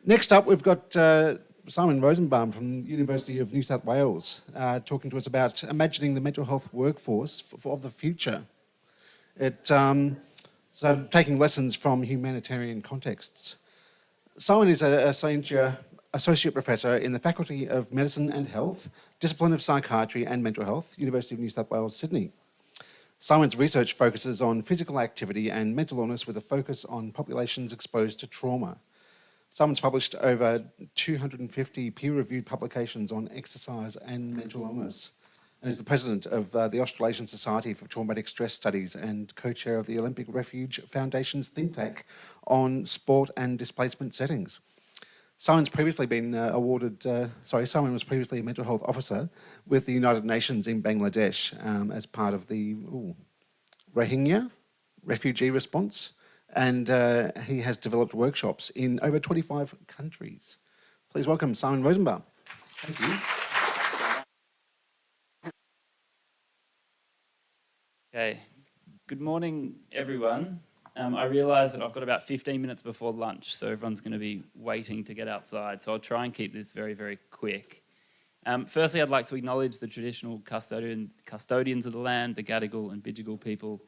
Next up, we've got Simon Rosenbaum from the University of New South Wales talking to us about imagining the mental health workforce of the future. So taking lessons from humanitarian contexts. Simon is a senior associate professor in the Faculty of Medicine and Health, Discipline of Psychiatry and Mental Health, University of New South Wales, Sydney. Simon's research focuses on physical activity and mental illness with a focus on populations exposed to trauma. Simon's published over 250 peer-reviewed publications on exercise and mental illness, and is the president of the Australasian Society for Traumatic Stress Studies and co-chair of the Olympic Refuge Foundation's think tank on sport and displacement settings. Simon was previously a mental health officer with the United Nations in Bangladesh as part of the Rohingya refugee response, and he has developed workshops in over 25 countries. Please welcome Simon Rosenbaum. Thank you. Okay, good morning, everyone. I realise that I've got about 15 minutes before lunch, so everyone's going to be waiting to get outside, so I'll try and keep this very, very quick. Firstly, I'd like to acknowledge the traditional custodians of the land, the Gadigal and Bidjigal people,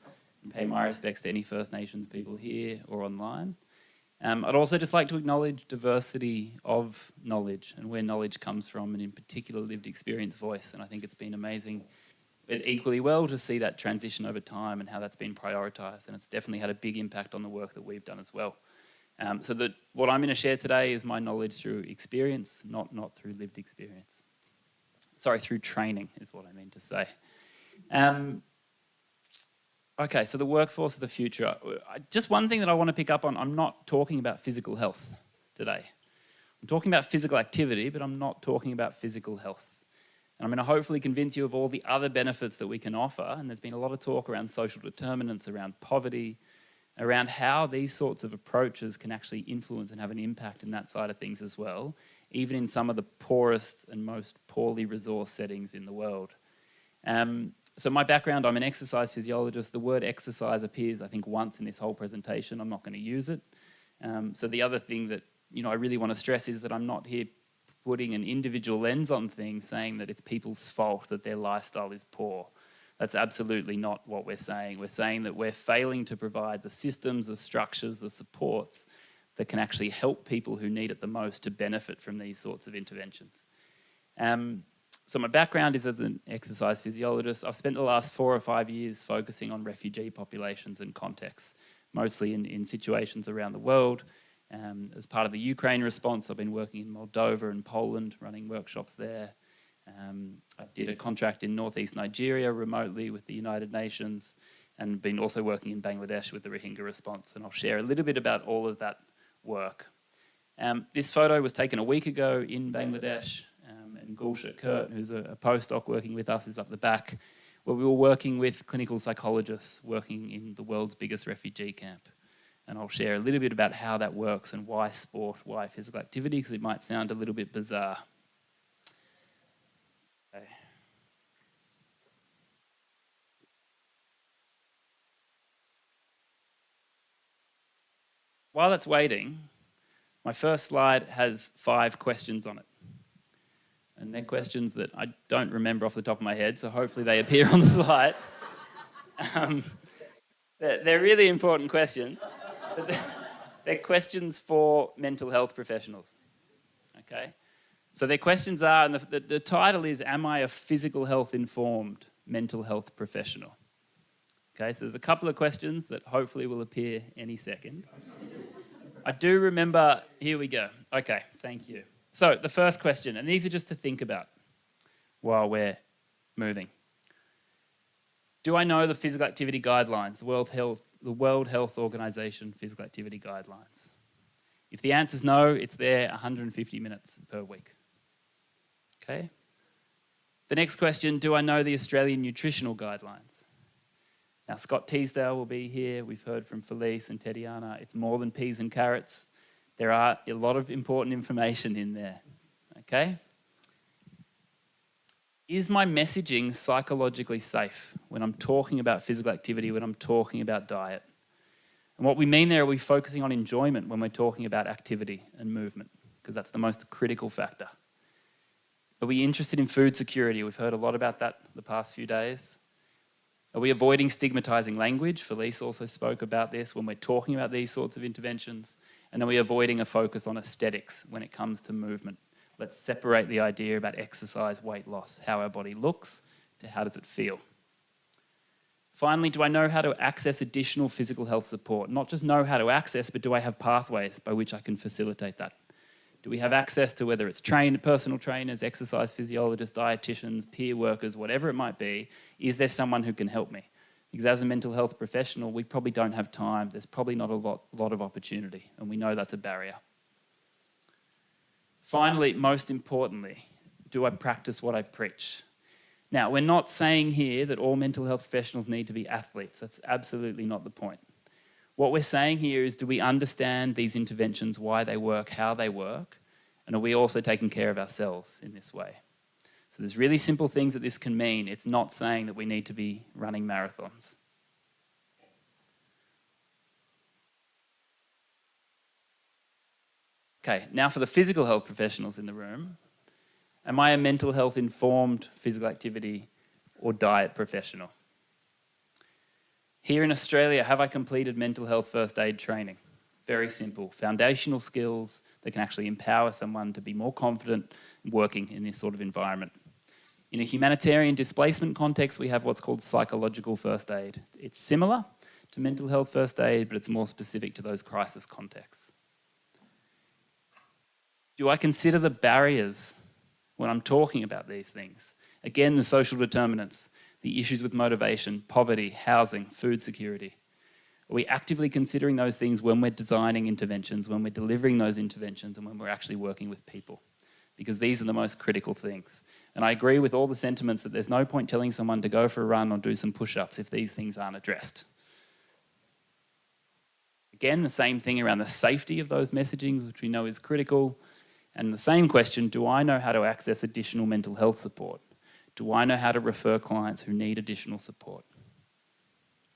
and pay my respects to any First Nations people here or online. I'd also just like to acknowledge diversity of knowledge and where knowledge comes from, and in particular lived experience voice, and I think it's been amazing equally well to see that transition over time and how that's been prioritised, and it's definitely had a big impact on the work that we've done as well. What I'm going to share today is my knowledge through experience, not through lived experience. Sorry, through training is what I mean to say. Okay, so the workforce of the future. Just one thing that I want to pick up on, I'm not talking about physical health today. I'm talking about physical activity, but I'm not talking about physical health. And I'm going to hopefully convince you of all the other benefits that we can offer. And there's been a lot of talk around social determinants, around poverty, around how these sorts of approaches can actually influence and have an impact in that side of things as well, even in some of the poorest and most poorly resourced settings in the world. So my background, I'm an exercise physiologist. The word exercise appears, I think, once in this whole presentation. I'm not going to use it. So the other thing that I really want to stress is that I'm not here putting an individual lens on things, saying that it's people's fault that their lifestyle is poor. That's absolutely not what we're saying. We're saying that we're failing to provide the systems, the structures, the supports that can actually help people who need it the most to benefit from these sorts of interventions. So my background is as an exercise physiologist. I've spent the last 4 or 5 years focusing on refugee populations and contexts, mostly in situations around the world. As part of the Ukraine response, I've been working in Moldova and Poland, running workshops there. I did a contract in northeast Nigeria remotely with the United Nations, and been also working in Bangladesh with the Rohingya response, and I'll share a little bit about all of that work. This photo was taken a week ago in Bangladesh, and Gulsha Kurt, who's a postdoc working with us, is up the back, where we were working with clinical psychologists working in the world's biggest refugee camp. And I'll share a little bit about how that works and why sport, why physical activity, because it might sound a little bit bizarre. Okay. While that's waiting, my first slide has 5 questions on it. And they're questions that I don't remember off the top of my head, so hopefully they appear on the slide. They're really important questions. They're questions for mental health professionals, okay? So their questions are, and the title is, am I a physical health informed mental health professional? Okay, so there's a couple of questions that hopefully will appear any second. I do remember, here we go. Okay, thank you. So the first question, and these are just to think about while we're moving. Do I know the physical activity guidelines, the World Health Organization physical activity guidelines? If the answer is no, it's there 150 minutes per week. Okay. The next question, do I know the Australian nutritional guidelines? Now, Scott Teasdale will be here. We've heard from Felice and Tetiana. It's more than peas and carrots. There are a lot of important information in there. Okay. Is my messaging psychologically safe when I'm talking about physical activity, when I'm talking about diet? And what we mean there, are we focusing on enjoyment when we're talking about activity and movement? because that's the most critical factor. Are we interested in food security? We've heard a lot about that the past few days. Are we avoiding stigmatizing language? Felice also spoke about this when we're talking about these sorts of interventions. And are we avoiding a focus on aesthetics when it comes to movement? Let's separate the idea about exercise, weight loss, how our body looks, to how does it feel. Finally, do I know how to access additional physical health support? Not just know how to access, but do I have pathways by which I can facilitate that? Do we have access to whether it's personal trainers, exercise physiologists, dietitians, peer workers, whatever it might be? Is there someone who can help me? Because as a mental health professional, we probably don't have time. There's probably not a lot of opportunity, and we know that's a barrier. Finally, most importantly, do I practice what I preach? Now, we're not saying here that all mental health professionals need to be athletes. That's absolutely not the point. What we're saying here is, do we understand these interventions, why they work, how they work, and are we also taking care of ourselves in this way? So there's really simple things that this can mean. It's not saying that we need to be running marathons. Okay, now for the physical health professionals in the room, am I a mental health informed physical activity or diet professional? Here in Australia, have I completed mental health first aid training? Very simple, foundational skills that can actually empower someone to be more confident working in this sort of environment. In a humanitarian displacement context, we have what's called psychological first aid. It's similar to mental health first aid, but it's more specific to those crisis contexts. Do I consider the barriers when I'm talking about these things? Again, the social determinants, the issues with motivation, poverty, housing, food security. Are we actively considering those things when we're designing interventions, when we're delivering those interventions, and when we're actually working with people? Because these are the most critical things. And I agree with all the sentiments that there's no point telling someone to go for a run or do some push-ups if these things aren't addressed. Again, the same thing around the safety of those messaging, which we know is critical. And the same question, do I know how to access additional mental health support? Do I know how to refer clients who need additional support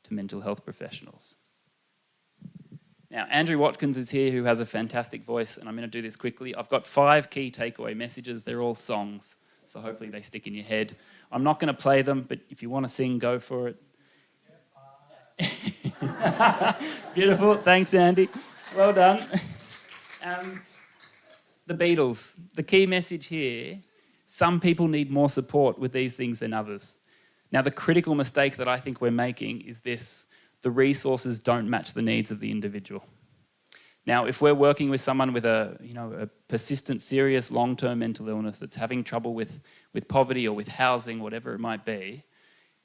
to mental health professionals? Now, Andrew Watkins is here, who has a fantastic voice, and I'm going to do this quickly. I've got 5 key takeaway messages. They're all songs, so hopefully they stick in your head. I'm not going to play them, but if you want to sing, go for it. Beautiful. Thanks, Andy. Well done. The Beatles. The key message here, some people need more support with these things than others. Now, the critical mistake that I think we're making is this: the resources don't match the needs of the individual. Now, if we're working with someone with a persistent, serious, long-term mental illness that's having trouble with poverty or with housing, whatever it might be,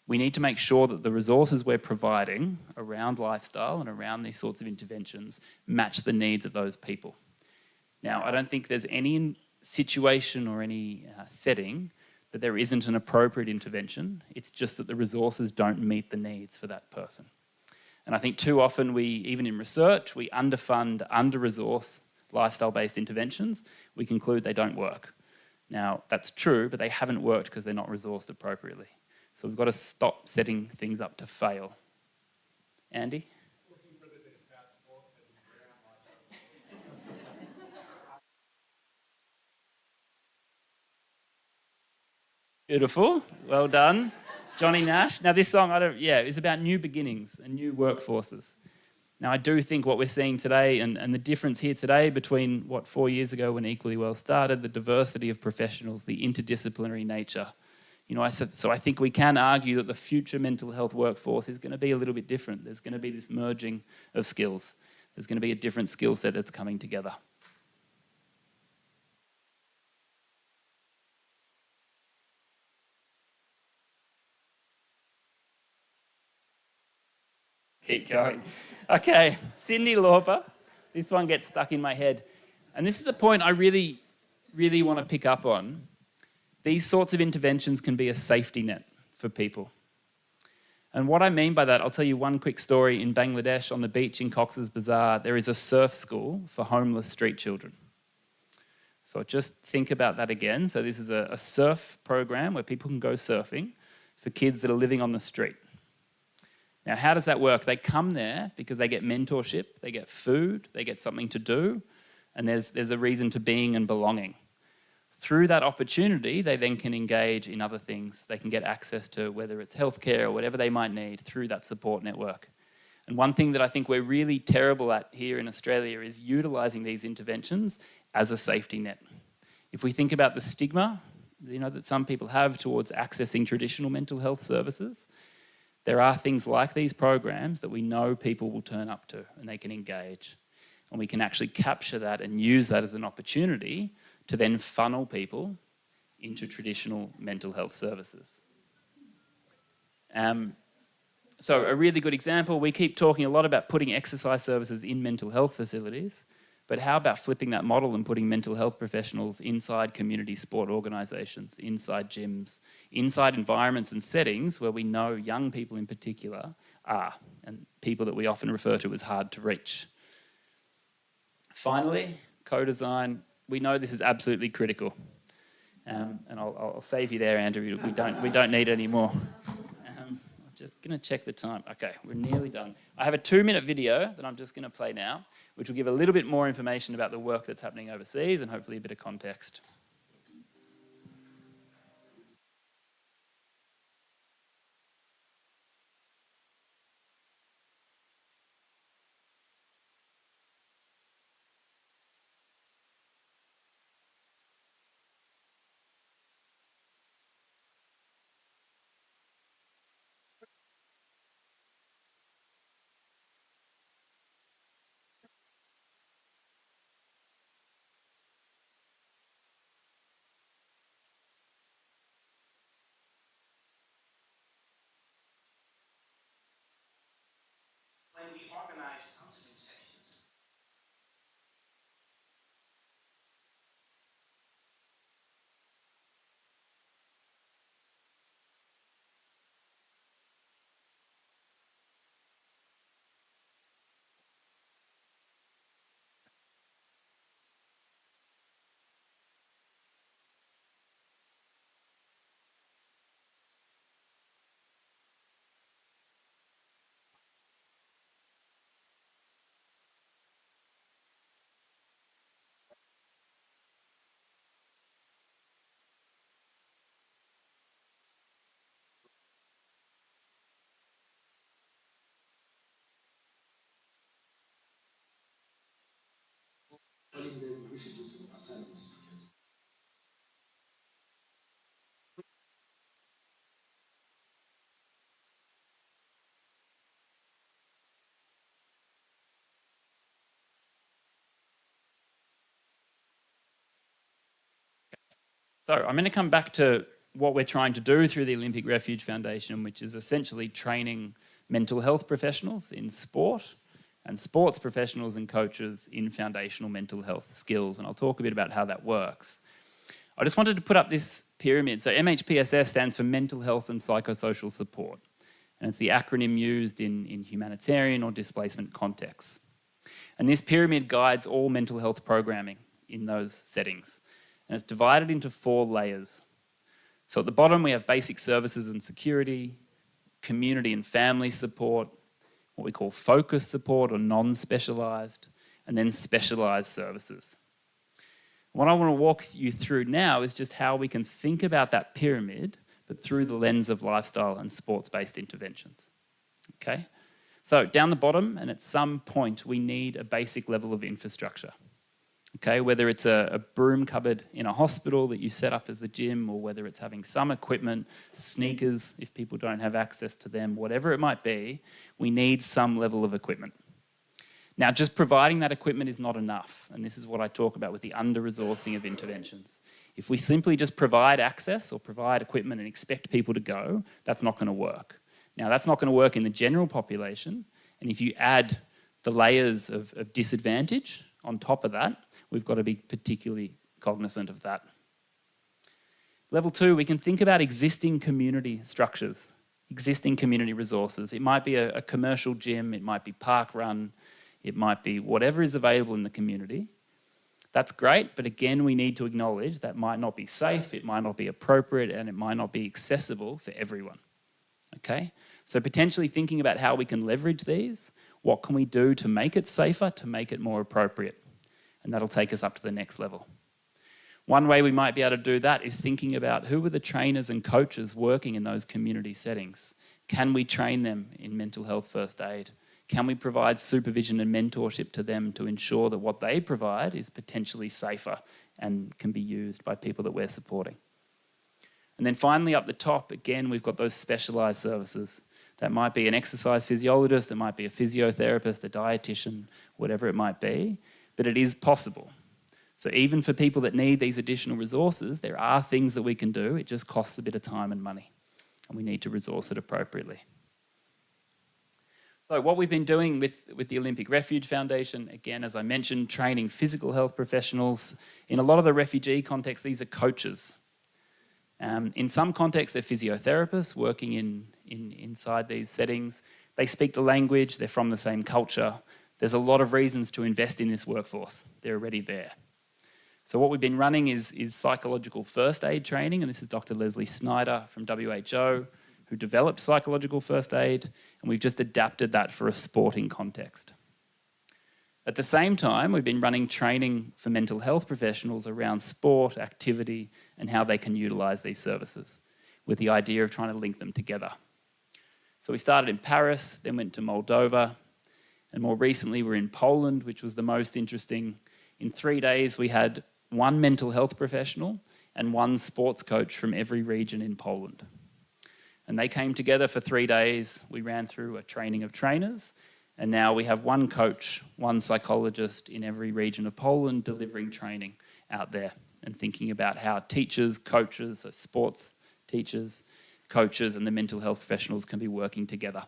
we need to make sure that the resources we're providing around lifestyle and around these sorts of interventions match the needs of those people. Now, I don't think there's any situation or any setting that there isn't an appropriate intervention. It's just that the resources don't meet the needs for that person. And I think too often even in research, we underfund, under-resource lifestyle-based interventions. We conclude they don't work. Now, that's true, but they haven't worked because they're not resourced appropriately. So we've got to stop setting things up to fail. Andy? Looking for the best about sports Beautiful. Well done. Johnny Nash. Now this song, it's about new beginnings and new workforces. Now I do think what we're seeing today and the difference here today between 4 years ago when Equally Well started, the diversity of professionals, the interdisciplinary nature. So I think we can argue that the future mental health workforce is going to be a little bit different. There's going to be this merging of skills. There's going to be a different skill set that's coming together. Keep going. Okay, Cyndi Lauper. This one gets stuck in my head. And this is a point I really, really want to pick up on. These sorts of interventions can be a safety net for people. And what I mean by that, I'll tell you one quick story. In Bangladesh, on the beach in Cox's Bazar, there is a surf school for homeless street children. So just think about that again. So this is a surf program where people can go surfing for kids that are living on the street. Now, how does that work? They come there because they get mentorship, they get food, they get something to do, and there's a reason to being and belonging. Through that opportunity, they then can engage in other things. They can get access to whether it's healthcare or whatever they might need through that support network. And one thing that I think we're really terrible at here in Australia is utilising these interventions as a safety net. If we think about the stigma, that some people have towards accessing traditional mental health services, there are things like these programs that we know people will turn up to and they can engage. And we can actually capture that and use that as an opportunity to then funnel people into traditional mental health services. So a really good example, we keep talking a lot about putting exercise services in mental health facilities, but how about flipping that model and putting mental health professionals inside community sport organisations, inside gyms, inside environments and settings where we know young people in particular are, and people that we often refer to as hard to reach. Finally, co-design. We know this is absolutely critical. And I'll save you there, Andrew. We don't need any more. I'm just going to check the time. Okay, we're nearly done. I have a 2-minute video that I'm just going to play now, which will give a little bit more information about the work that's happening overseas and hopefully a bit of context. When we organize counseling sessions. We should do some ourselves. So I'm going to come back to what we're trying to do through the Olympic Refuge Foundation, which is essentially training mental health professionals in sport and sports professionals and coaches in foundational mental health skills. And I'll talk a bit about how that works. I just wanted to put up this pyramid. So MHPSS stands for Mental Health and Psychosocial Support. And it's the acronym used in humanitarian or displacement contexts. And this pyramid guides all mental health programming in those settings. And it's divided into 4 layers. So at the bottom, we have basic services and security, community and family support, what we call focus support or non-specialised, and then specialised services. What I want to walk you through now is just how we can think about that pyramid, but through the lens of lifestyle and sports-based interventions. Okay? So down the bottom, and at some point, we need a basic level of infrastructure. Okay, whether it's a broom cupboard in a hospital that you set up as the gym, or whether it's having some equipment, sneakers if people don't have access to them, whatever it might be, we need some level of equipment. Now, just providing that equipment is not enough, and this is what I talk about with the under-resourcing of interventions. If we simply just provide access or provide equipment and expect people to go, that's not going to work. Now, that's not going to work in the general population, and if you add the layers of disadvantage on top of that, we've got to be particularly cognizant of that. Level 2, we can think about existing community structures, existing community resources. It might be a commercial gym, it might be park run, it might be whatever is available in the community. That's great, but again, we need to acknowledge that might not be safe, it might not be appropriate, and it might not be accessible for everyone. Okay? So potentially thinking about how we can leverage these, what can we do to make it safer, to make it more appropriate? and that'll take us up to the next level. One way we might be able to do that is thinking about who are the trainers and coaches working in those community settings. Can we train them in mental health first aid? Can we provide supervision and mentorship to them to ensure that what they provide is potentially safer and can be used by people that we're supporting? And then finally up the top, again, we've got those specialised services. That might be an exercise physiologist, it might be a physiotherapist, a dietitian, whatever it might be, but it is possible. So even for people that need these additional resources, there are things that we can do. It just costs a bit of time and money, and we need to resource it appropriately. So what we've been doing with the Olympic Refuge Foundation, again, as I mentioned, training physical health professionals. In a lot of the refugee contexts, these are coaches. In some contexts, they're physiotherapists working inside these settings. They speak the language, they're from the same culture. There's a lot of reasons to invest in this workforce. They're already there. So what we've been running is psychological first aid training, and this is Dr. Leslie Snyder from WHO, who developed psychological first aid, and we've just adapted that for a sporting context. At the same time, we've been running training for mental health professionals around sport, activity, and how they can utilise these services, with the idea of trying to link them together. So we started in Paris, then went to Moldova, and more recently we're in Poland, which was the most interesting. In 3 days, we had one mental health professional and one sports coach from every region in Poland. And they came together for 3 days. We ran through a training of trainers, and now we have one coach, one psychologist in every region of Poland delivering training out there and thinking about how teachers, coaches, sports teachers, coaches, and the mental health professionals can be working together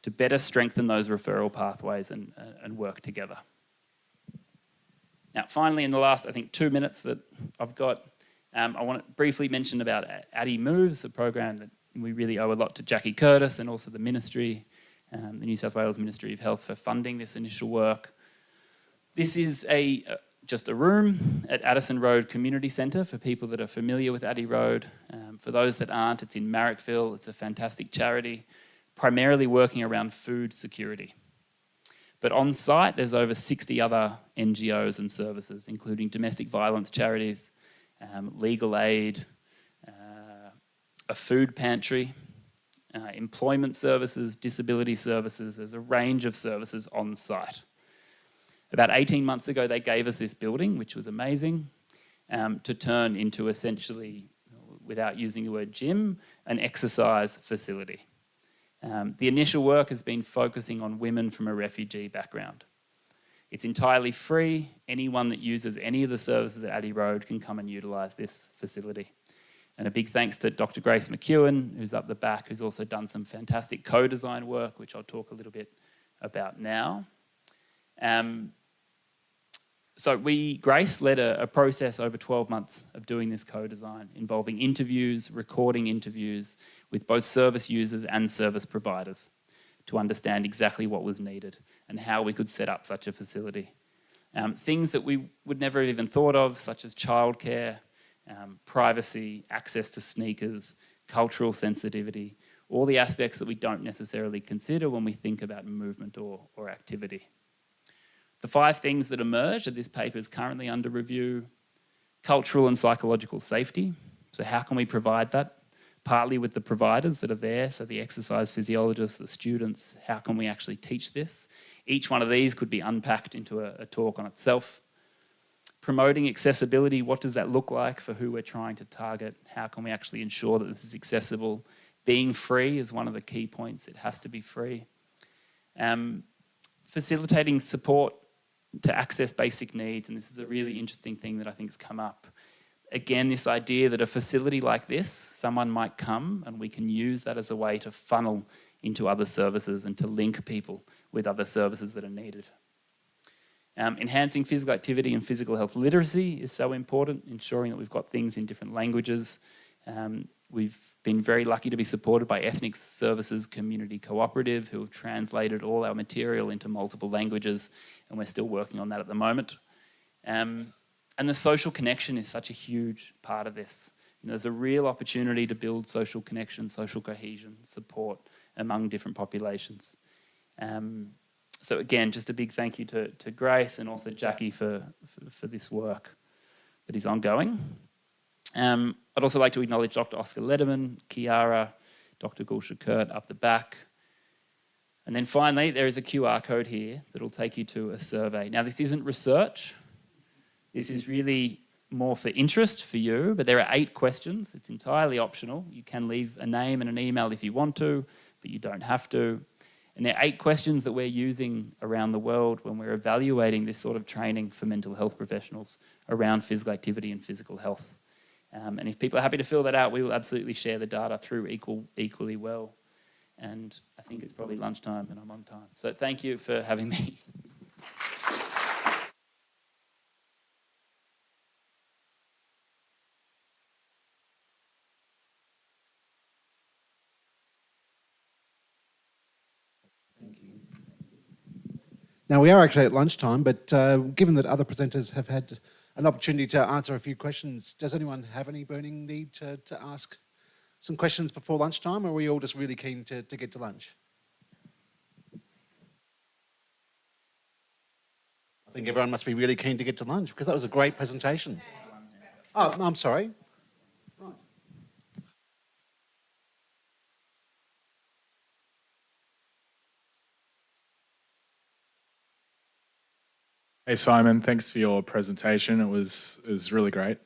to better strengthen those referral pathways and work together. Now, finally, in the last, I think, 2 minutes that I've got, I want to briefly mention about ADDI Moves, a program that we really owe a lot to Jackie Curtis and also the Ministry, the New South Wales Ministry of Health, for funding this initial work. This is just a room at Addison Road Community Centre for people that are familiar with ADDI Road. For those that aren't, it's in Marrickville. It's a fantastic charity, primarily working around food security. But on site, there's over 60 other NGOs and services, including domestic violence charities, legal aid, a food pantry, employment services, disability services. There's a range of services on site. About 18 months ago, they gave us this building, which was amazing, to turn into essentially, without using the word gym, an exercise facility. The initial work has been focusing on women from a refugee background. It's entirely free. Anyone that uses any of the services at ADDI Road can come and utilise this facility. And a big thanks to Dr. Grace McEwen, who's up the back, who's also done some fantastic co-design work, which I'll talk a little bit about now. So Grace led a process over 12 months of doing this co-design, involving interviews, recording interviews with both service users and service providers to understand exactly what was needed and how we could set up such a facility. Things that we would never have even thought of, such as childcare, privacy, access to sneakers, cultural sensitivity, all the aspects that we don't necessarily consider when we think about movement or activity. The 5 things that emerged, and this paper is currently under review: cultural and psychological safety. So how can we provide that? Partly with the providers that are there, so the exercise physiologists, the students, how can we actually teach this? Each one of these could be unpacked into a talk on itself. Promoting accessibility, what does that look like for who we're trying to target? How can we actually ensure that this is accessible? Being free is one of the key points. It has to be free. Facilitating support to access basic needs, and this is a really interesting thing that I think has come up. Again, this idea that a facility like this, someone might come and we can use that as a way to funnel into other services and to link people with other services that are needed. Enhancing physical activity and physical health literacy is so important, ensuring that we've got things in different languages. We've been very lucky to be supported by Ethnic Services Community Cooperative, who have translated all our material into multiple languages, and we're still working on that at the moment. And the social connection is such a huge part of this. There's a real opportunity to build social connection, social cohesion, support among different populations. So again, just a big thank you to Grace and also Jackie for this work that is ongoing. I'd also like to acknowledge Dr. Oscar Lederman, Kiara, Dr. Gulsha Kurt up the back. And then finally, there is a QR code here that will take you to a survey. Now, this isn't research. This is really more for interest for you, but there are 8 questions. It's entirely optional. You can leave a name and an email if you want to, but you don't have to. And there are 8 questions that we're using around the world when we're evaluating this sort of training for mental health professionals around physical activity and physical health. And if people are happy to fill that out, we will absolutely share the data through equally well. And I think it's probably lunchtime and I'm on time. So thank you for having me. Now, we are actually at lunchtime, but given that other presenters have had an opportunity to answer a few questions, does anyone have any burning need to ask some questions before lunchtime, or are we all just really keen to get to lunch? I think everyone must be really keen to get to lunch because that was a great presentation. Oh, I'm sorry. Right. Hey Simon, thanks for your presentation. It was really great.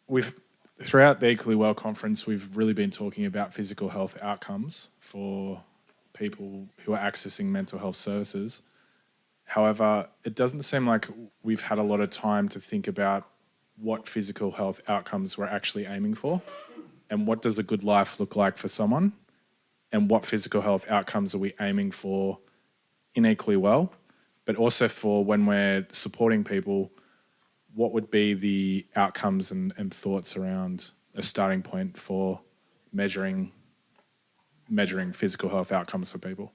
We've throughout the Equally Well conference, we've really been talking about physical health outcomes for people who are accessing mental health services. However, it doesn't seem like we've had a lot of time to think about what physical health outcomes we're actually aiming for, and what does a good life look like for someone, and what physical health outcomes are we aiming for in Equally Well, but also for when we're supporting people, what would be the outcomes and thoughts around a starting point for measuring physical health outcomes for people?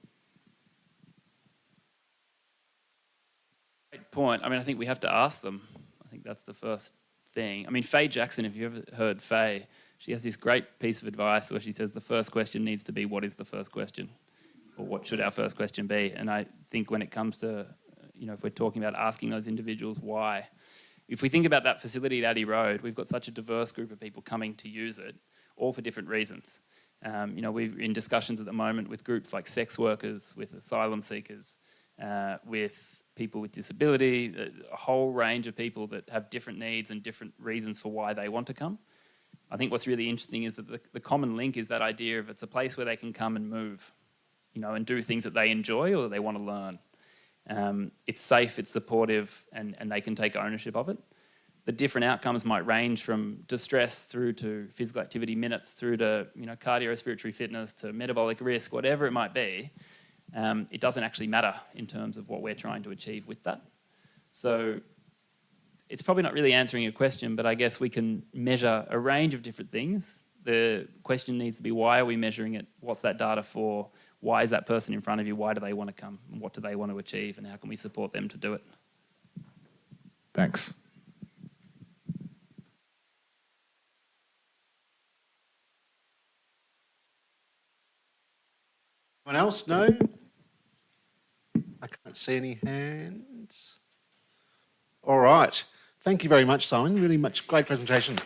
Great point. I mean, I think we have to ask them. I think that's the first thing. I mean, Faye Jackson, if you've ever heard Faye, she has this great piece of advice where she says the first question needs to be, what is the first question? Or what should our first question be? And I think when it comes to, if we're talking about asking those individuals why, if we think about that facility at Addie Road, we've got such a diverse group of people coming to use it, all for different reasons. We're in discussions at the moment with groups like sex workers, with asylum seekers, with people with disability, a whole range of people that have different needs and different reasons for why they want to come. I think what's really interesting is that the common link is that idea of it's a place where they can come and move, and do things that they enjoy or that they want to learn. It's safe, it's supportive, and they can take ownership of it. The different outcomes might range from distress through to physical activity minutes, through to cardiorespiratory fitness, to metabolic risk, whatever it might be. It doesn't actually matter in terms of what we're trying to achieve with that. So it's probably not really answering your question, but I guess we can measure a range of different things. The question needs to be, why are we measuring it? What's that data for? Why is that person in front of you? Why do they want to come? And what do they want to achieve? And how can we support them to do it? Thanks. Anyone else? No? I can't see any hands. All right. Thank you very much, Simon. Really great presentation.